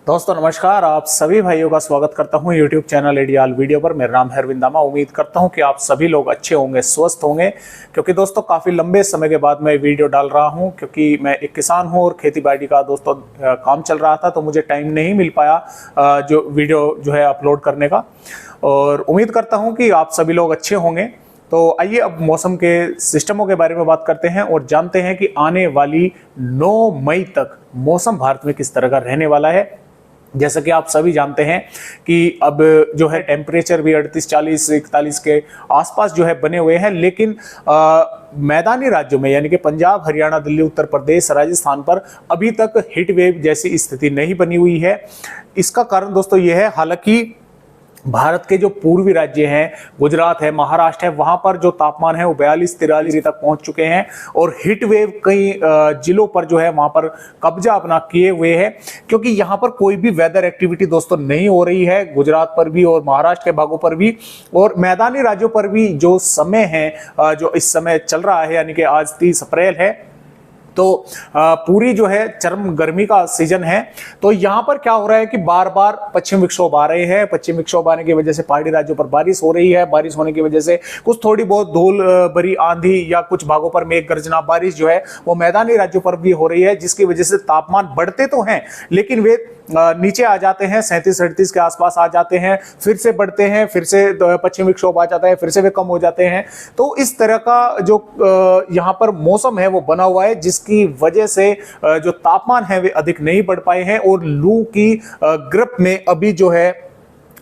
दोस्तों नमस्कार, आप सभी भाइयों का स्वागत करता हूं यूट्यूब चैनल एडियाल वीडियो पर। मेरा नाम है अरविंद दामा। उम्मीद करता हूं कि आप सभी लोग अच्छे होंगे, स्वस्थ होंगे, क्योंकि दोस्तों काफ़ी लंबे समय के बाद मैं वीडियो डाल रहा हूं, क्योंकि मैं एक किसान हूं और खेती बाड़ी का दोस्तों काम चल रहा था, तो मुझे टाइम नहीं मिल पाया जो वीडियो जो है अपलोड करने का। और उम्मीद करता हूँ कि आप सभी लोग अच्छे होंगे। तो आइए अब मौसम के सिस्टमों के बारे में बात करते हैं और जानते हैं कि आने वाली 9 मई तक मौसम भारत में किस तरह का रहने वाला है। जैसा कि आप सभी जानते हैं कि अब जो है टेम्परेचर भी 38, 40, 41 के आसपास जो है बने हुए हैं, लेकिन मैदानी राज्यों में यानी कि पंजाब, हरियाणा, दिल्ली, उत्तर प्रदेश, राजस्थान पर अभी तक हीट वेव जैसी स्थिति नहीं बनी हुई है। इसका कारण दोस्तों ये है, हालांकि भारत के जो पूर्वी राज्य हैं, गुजरात है, महाराष्ट्र है, वहां पर जो तापमान है वो 42-43 तक पहुंच चुके हैं और हीट वेव कई जिलों पर जो है वहां पर कब्जा अपना किए हुए हैं, क्योंकि यहां पर कोई भी वेदर एक्टिविटी दोस्तों नहीं हो रही है। गुजरात पर भी और महाराष्ट्र के भागों पर भी और मैदानी राज्यों पर भी जो समय है, जो इस समय चल रहा है, यानी कि आज 30 अप्रैल है, तो पूरी जो है चरम गर्मी का सीजन है। तो यहाँ पर क्या हो रहा है कि बार बार पश्चिम विक्षोभ आ रहे हैं। पश्चिम विक्षोभ आने की वजह से पहाड़ी राज्यों पर बारिश हो रही है। बारिश होने की वजह से कुछ थोड़ी बहुत धूल भरी आंधी या कुछ भागों पर मेघ गर्जना बारिश जो है वो मैदानी राज्यों पर भी हो रही है, जिसकी वजह से तापमान बढ़ते तो हैं लेकिन वे नीचे आ जाते हैं, 37-38 के आसपास आ जाते हैं, फिर से बढ़ते हैं, फिर से पश्चिम विक्षोभ आ जाता है, फिर से वे कम हो जाते हैं। तो इस तरह का जो यहाँ पर मौसम है वो बना हुआ है, जिसकी वजह से जो तापमान है वे अधिक नहीं बढ़ पाए हैं और लू की ग्रिप में अभी जो है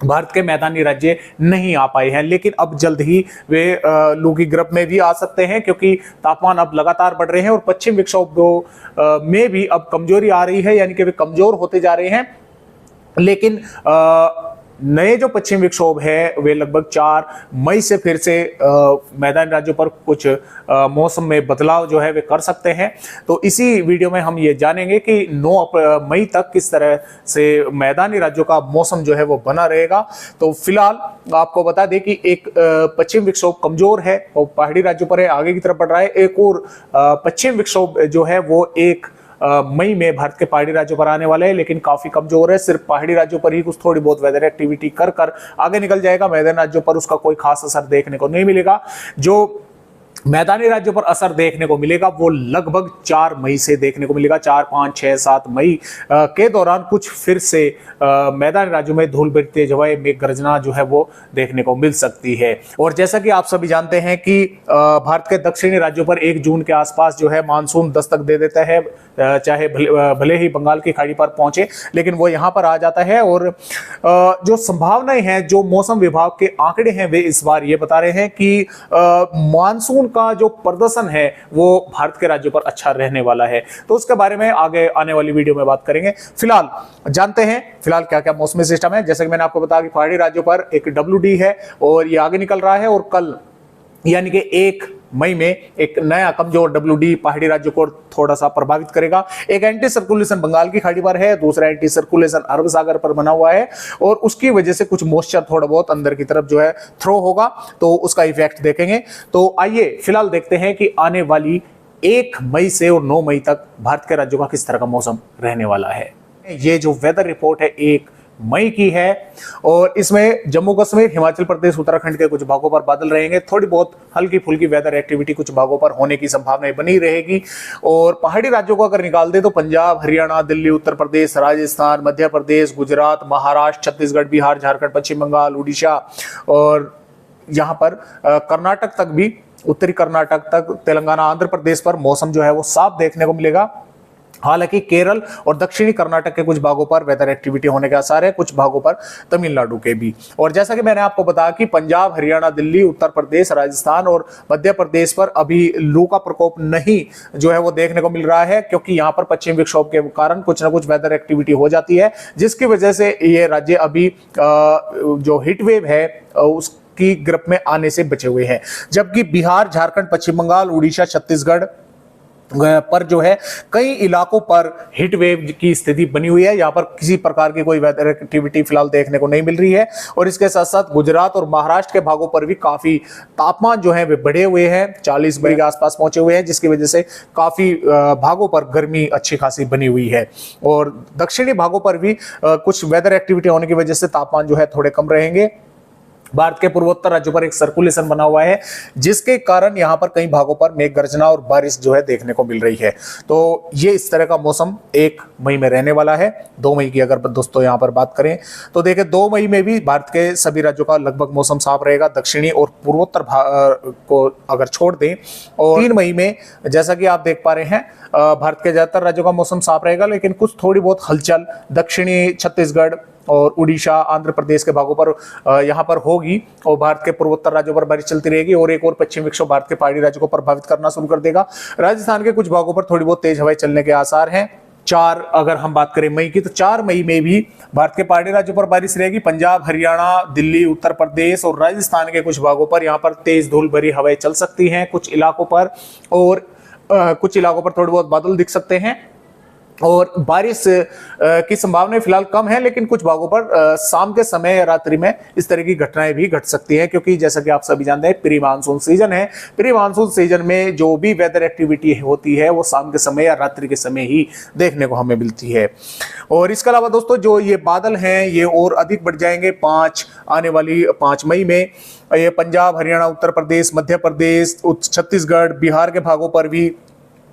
भारत के मैदानी राज्य नहीं आ पाए हैं। लेकिन अब जल्द ही वे लू की ग्रिप में भी आ सकते हैं, क्योंकि तापमान अब लगातार बढ़ रहे हैं और पश्चिम विक्षोभ में भी अब कमजोरी आ रही है, यानी कि वे कमजोर होते जा रहे हैं। लेकिन नए जो पश्चिम विक्षोभ है वे लगभग 4 मई से फिर से मैदानी राज्यों पर कुछ मौसम में बदलाव जो है वे कर सकते हैं। तो इसी वीडियो में हम ये जानेंगे कि 9 मई तक किस तरह से मैदानी राज्यों का मौसम जो है वो बना रहेगा। तो फिलहाल आपको बता दें कि एक पश्चिम विक्षोभ कमजोर है और पहाड़ी राज्यों पर है, आगे की तरफ बढ़ रहा है। एक और पश्चिम विक्षोभ जो है वो 1 मई में भारत के पहाड़ी राज्यों पर आने वाले हैं, लेकिन काफी कमजोर है। सिर्फ पहाड़ी राज्यों पर ही कुछ थोड़ी बहुत वेदर एक्टिविटी कर आगे निकल जाएगा। मैदानी राज्यों पर उसका कोई खास असर देखने को नहीं मिलेगा। जो मैदानी राज्यों पर असर देखने को मिलेगा वो लगभग 4 मई से देखने को मिलेगा। 4, 5, 6, 7 मई के दौरान कुछ फिर से मैदानी राज्यों में धूल भरी तेज हवाएं, मेघ गर्जना जो है वो देखने को मिल सकती है। और जैसा कि आप सभी जानते हैं कि भारत के दक्षिणी राज्यों पर 1 जून के आसपास जो है मानसून दस्तक दे देता है, चाहे भले ही बंगाल की खाड़ी पर पहुंचे, लेकिन वो यहाँ पर आ जाता है। और जो संभावनाएं हैं, जो मौसम विभाग के आंकड़े हैं, वे इस बार ये बता रहे हैं कि मानसून का जो प्रदर्शन है वो भारत के राज्यों पर अच्छा रहने वाला है। तो उसके बारे में आगे आने वाली वीडियो में बात करेंगे। फिलहाल जानते हैं फिलहाल क्या क्या मौसमी सिस्टम है। जैसे कि मैंने आपको बताया कि पहाड़ी राज्यों पर एक WD है और ये आगे निकल रहा है, और कल यानी कि 1 मई में एक नया कमजोर WD पहाड़ी राज्यों को थोड़ा सा प्रभावित करेगा। एक एंटी सर्कुलेशन बंगाल की खाड़ी पर है, दूसरा एंटी सर्कुलेशन अरब सागर पर बना हुआ है, और उसकी वजह से कुछ मॉइस्चर थोड़ा बहुत अंदर की तरफ जो है थ्रो होगा, तो उसका इफेक्ट देखेंगे। तो आइए फिलहाल देखते हैं कि आने वाली 1 मई से और 9 मई तक भारत के राज्यों का किस तरह का मौसम रहने वाला है। ये जो वेदर रिपोर्ट है 1 मई की है, और इसमें जम्मू कश्मीर, हिमाचल प्रदेश, उत्तराखंड के कुछ भागों पर बादल रहेंगे। थोड़ी बहुत हल्की फुल्की वेदर एक्टिविटी कुछ भागों पर होने की संभावनाएं बनी रहेगी। और पहाड़ी राज्यों को अगर निकाल दे तो पंजाब, हरियाणा, दिल्ली, उत्तर प्रदेश, राजस्थान, मध्य प्रदेश, गुजरात, महाराष्ट्र, छत्तीसगढ़, बिहार, झारखंड, पश्चिम बंगाल, उड़ीसा और यहाँ पर कर्नाटक तक भी, उत्तरी कर्नाटक तक, तेलंगाना, आंध्र प्रदेश पर मौसम जो है वो साफ देखने को मिलेगा। हालांकि केरल और दक्षिणी कर्नाटक के कुछ भागों पर वेदर एक्टिविटी होने के आसार है, कुछ भागों पर तमिलनाडु के भी। और जैसा कि मैंने आपको बताया कि पंजाब, हरियाणा, दिल्ली, उत्तर प्रदेश, राजस्थान और मध्य प्रदेश पर अभी लू का प्रकोप नहीं जो है वो देखने को मिल रहा है, क्योंकि यहाँ पर पश्चिम विक्षोभ के कारण कुछ ना कुछ वेदर एक्टिविटी हो जाती है, जिसकी वजह से ये राज्य अभी जो हीट वेव है उस की ग्रिप में आने से बचे हुए हैं। जबकि बिहार, झारखंड, पश्चिम बंगाल, उड़ीसा, छत्तीसगढ़, पर जो है कई इलाकों पर हीट वेव की स्थिति बनी हुई है। यहाँ पर किसी प्रकार की कोई वेदर एक्टिविटी फिलहाल देखने को नहीं मिल रही है। और इसके साथ साथ गुजरात और महाराष्ट्र के भागों पर भी काफी तापमान जो है वे बढ़े हुए हैं, 40 डिग्री के आसपास पहुंचे हुए हैं, जिसकी वजह से काफी भागों पर गर्मी अच्छी खासी बनी हुई है। और दक्षिणी भागों पर भी कुछ वेदर एक्टिविटी होने की वजह से तापमान जो है थोड़े कम रहेंगे। भारत के पूर्वोत्तर राज्यों पर एक सर्कुलेशन बना हुआ है, जिसके कारण यहां पर कई भागों पर मेघ गर्जना और बारिश जो है देखने को मिल रही है। तो ये इस तरह का मौसम 1 मई में रहने वाला है। 2 मई की अगर दोस्तों यहां पर बात करें तो देखिए 2 मई में भी भारत के सभी राज्यों का लगभग मौसम साफ रहेगा, दक्षिणी और पूर्वोत्तर को अगर छोड़ दें। और 3 मई में जैसा कि आप देख पा रहे हैं भारत के ज्यादातर राज्यों का मौसम साफ रहेगा, लेकिन कुछ थोड़ी बहुत हलचल दक्षिणी छत्तीसगढ़ और उड़ीसा, आंध्र प्रदेश के भागों पर यहाँ पर होगी और भारत के पूर्वोत्तर राज्यों पर बारिश चलती रहेगी। और एक और पश्चिम विक्षोभ भारत के पहाड़ी राज्यों को प्रभावित करना शुरू कर देगा। राजस्थान के कुछ भागों पर थोड़ी बहुत तेज हवाएं चलने के आसार हैं। 4 अगर हम बात करें मई की, तो 4 मई में भी भारत के पहाड़ी राज्यों पर बारिश रहेगी। पंजाब, हरियाणा, दिल्ली, उत्तर प्रदेश और राजस्थान के कुछ भागों पर यहाँ पर तेज धूल भरी हवाएं चल सकती हैं कुछ इलाकों पर, और कुछ इलाकों पर थोड़े बहुत बादल दिख सकते हैं। और बारिश की संभावना फिलहाल कम है, लेकिन कुछ भागों पर शाम के समय या रात्रि में इस तरह की घटनाएं भी घट सकती हैं, क्योंकि जैसा कि आप सभी जानते हैं प्री मानसून सीजन है। प्री मानसून सीजन में जो भी वेदर एक्टिविटी होती है वो शाम के समय या रात्रि के समय ही देखने को हमें मिलती है। और इसके अलावा दोस्तों जो ये बादल हैं ये और अधिक बढ़ जाएंगे आने वाली 5 मई में। ये पंजाब, हरियाणा, उत्तर प्रदेश, मध्य प्रदेश, छत्तीसगढ़, बिहार के भागों पर भी,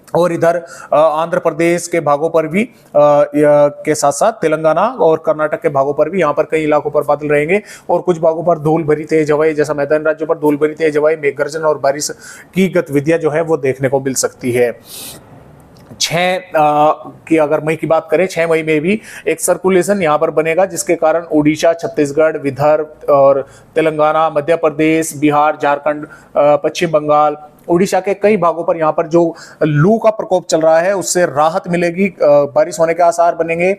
और इधर आंध्र प्रदेश के भागों पर भी के साथ साथ तेलंगाना और कर्नाटक के भागों पर भी यहाँ पर कई इलाकों पर बादल रहेंगे। और कुछ भागों पर धूल भरी तेज हवाएं, जैसा मैदानी राज्यों पर धूल भरी तेज हवाएं, मेघ गर्जन और बारिश की गतिविधियां जो है वो देखने को मिल सकती है। 6 की अगर मई की बात करें, 6 मई में भी एक सर्कुलेशन यहाँ पर बनेगा, जिसके कारण उड़ीसा, छत्तीसगढ़, विदर्भ और तेलंगाना, मध्य प्रदेश, बिहार, झारखंड, पश्चिम बंगाल, उड़ीसा के कई भागों पर यहाँ पर जो लू का प्रकोप चल रहा है उससे राहत मिलेगी, बारिश होने के आसार बनेंगे।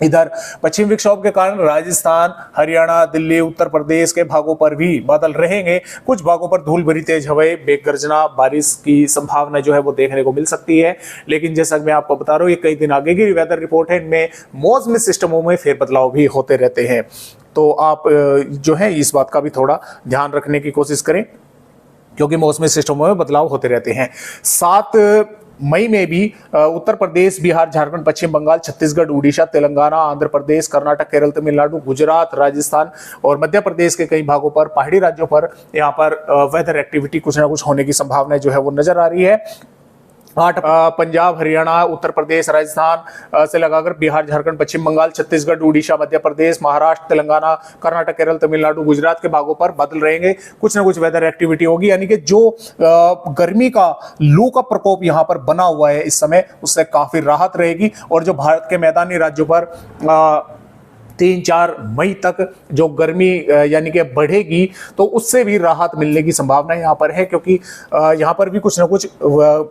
इधर पश्चिम विक्षोभ के कारण राजस्थान, हरियाणा, दिल्ली, उत्तर प्रदेश के भागों पर भी बादल रहेंगे। कुछ भागों पर धूल भरी तेज हवाएं, मेघ गर्जना, बारिश की संभावना जो है वो देखने को मिल सकती है। लेकिन जैसा कि मैं आपको बता रहा हूँ ये कई दिन आगे की वेदर रिपोर्ट है, इनमें मौसमी सिस्टमों में फेरबदलाव भी होते रहते हैं। तो आप जो है इस बात का भी थोड़ा ध्यान रखने की कोशिश करें, क्योंकि मौसमी सिस्टमों में बदलाव होते रहते हैं। 7 मई में भी उत्तर प्रदेश, बिहार, झारखंड, पश्चिम बंगाल, छत्तीसगढ़, उड़ीसा, तेलंगाना, आंध्र प्रदेश, कर्नाटक, केरल, तमिलनाडु, गुजरात, राजस्थान और मध्य प्रदेश के कई भागों पर, पहाड़ी राज्यों पर यहाँ पर वेदर एक्टिविटी कुछ ना कुछ होने की संभावना जो है वो नजर आ रही है। 8 पंजाब, हरियाणा, उत्तर प्रदेश, राजस्थान से लगाकर बिहार, झारखंड, पश्चिम बंगाल, छत्तीसगढ़, उड़ीसा, मध्य प्रदेश, महाराष्ट्र, तेलंगाना, कर्नाटक, केरल, तमिलनाडु, गुजरात के भागों पर बादल रहेंगे। कुछ ना कुछ वेदर एक्टिविटी होगी, यानी कि जो गर्मी का लू का प्रकोप यहाँ पर बना हुआ है इस समय, उससे काफी राहत रहेगी। और जो भारत के मैदानी राज्यों पर 3-4 मई तक जो गर्मी यानी कि बढ़ेगी, तो उससे भी राहत मिलने की संभावना यहाँ पर है, क्योंकि यहाँ पर भी कुछ ना कुछ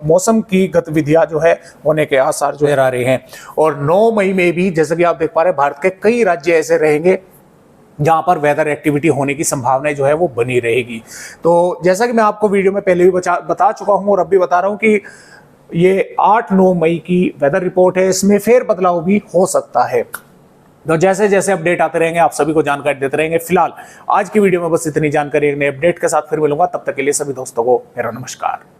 मौसम की गतिविधियां जो है होने के आसार जो आ रहे हैं। और 9 मई में भी जैसा कि आप देख पा रहे हैं भारत के कई राज्य ऐसे रहेंगे जहां पर वेदर एक्टिविटी होने की संभावना जो है वो बनी रहेगी। तो जैसा कि मैं आपको वीडियो में पहले भी बता चुका हूं और अब भी बता रहा हूं कि ये 8-9 मई की वेदर रिपोर्ट है, इसमें फेर बदलाव भी हो सकता है। तो जैसे जैसे अपडेट आते रहेंगे आप सभी को जानकारी देते रहेंगे। फिलहाल आज की वीडियो में बस इतनी जानकारी, एक नए अपडेट के साथ फिर मिलूंगा। तब तक के लिए सभी दोस्तों को मेरा नमस्कार।